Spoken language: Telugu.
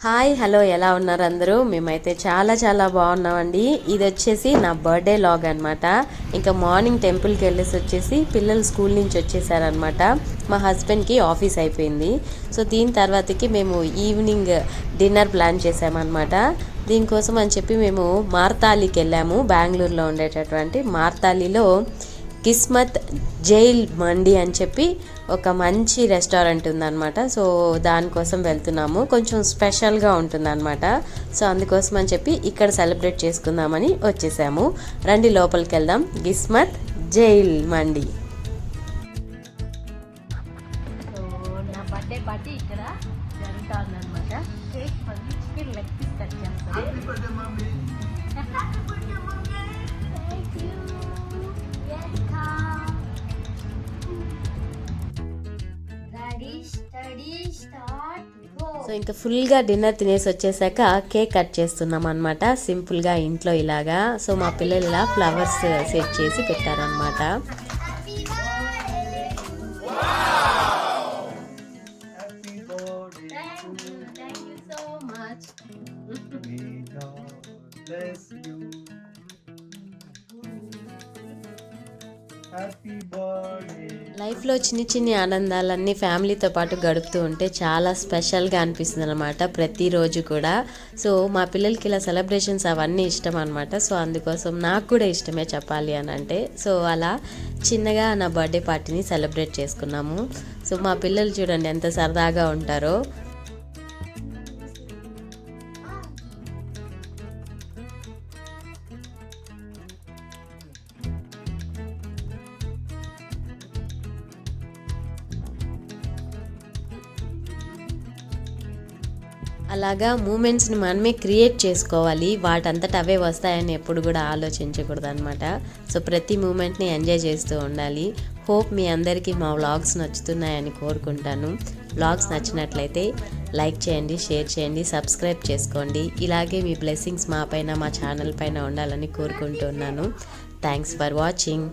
హాయ్ హలో ఎలా ఉన్నారు అందరూ? మేమైతే చాలా బాగున్నామండి. ఇది వచ్చేసి నా బర్త్డే లాగ్ అనమాట. ఇంకా మార్నింగ్ టెంపుల్కి వెళ్ళేసి వచ్చేసి పిల్లలు స్కూల్ నుంచి వచ్చేసారనమాట. మా హస్బెండ్కి ఆఫీస్ అయిపోయింది. సో దీని తర్వాతకి మేము ఈవినింగ్ డిన్నర్ ప్లాన్ చేసామన్నమాట. దీనికోసం అని చెప్పి మేము మార్తాలికి వెళ్ళాము. బెంగళూరులో ఉండేటటువంటి మార్తాలిలో కిస్మత్ జైల్ మండి అని చెప్పి ఒక మంచి రెస్టారెంట్ ఉందన్నమాట. సో దానికోసం వెళ్తున్నాము. కొంచెం స్పెషల్గా ఉంటుందన్నమాట. సో అందుకోసం అని చెప్పి ఇక్కడ సెలబ్రేట్ చేసుకుందామని వచ్చేసాము. రండి లోపలికి వెళ్దాం. కిస్మత్ జైల్ మండి. సో నా బర్త్డే పార్టీ ఇక్కడ జరుగుతా ఉందన్నమాట. కేక్ పండి చికెన్ లెగ్ పీస్ కట్ చేస్తాను. సో ఇంకా ఫుల్గా డిన్నర్ తినేసి వచ్చేసాక కేక్ కట్ చేస్తున్నాం అనమాట. సింపుల్గా ఇంట్లో ఇలాగా. సో మా పిల్లలు ఇలా ఫ్లవర్స్ సెట్ చేసి పెట్టారనమాట. లైఫ్లో చిన్ని ఆనందాలన్నీ ఫ్యామిలీతో పాటు గడుపుతూ ఉంటే చాలా స్పెషల్గా అనిపిస్తుంది అనమాట ప్రతిరోజు కూడా. సో మా పిల్లలకి ఇలా సెలబ్రేషన్స్ అవన్నీ ఇష్టం అనమాట. సో అందుకోసం నాకు కూడా ఇష్టమే చెప్పాలి అని అంటే. సో అలా చిన్నగా నా బర్త్డే పార్టీని సెలబ్రేట్ చేసుకున్నాము. సో మా పిల్లలు చూడండి ఎంత సరదాగా ఉంటారో. అలాగా మూమెంట్స్ని మనమే క్రియేట్ చేసుకోవాలి. వాటంతట అవే వస్తాయని ఎప్పుడు కూడా ఆలోచించకూడదు అనమాట. సో ప్రతి మూమెంట్ని ఎంజాయ్ చేస్తూ ఉండాలి. హోప్ మీ అందరికీ మా వ్లాగ్స్ నచ్చుతున్నాయని కోరుకుంటాను. వ్లాగ్స్ నచ్చినట్లయితే లైక్ చేయండి, షేర్ చేయండి, సబ్స్క్రైబ్ చేసుకోండి. ఇలాగే మీ బ్లెస్సింగ్స్ మా పైన, మా ఛానల్ పైన ఉండాలని కోరుకుంటున్నాను. Thanks for watching.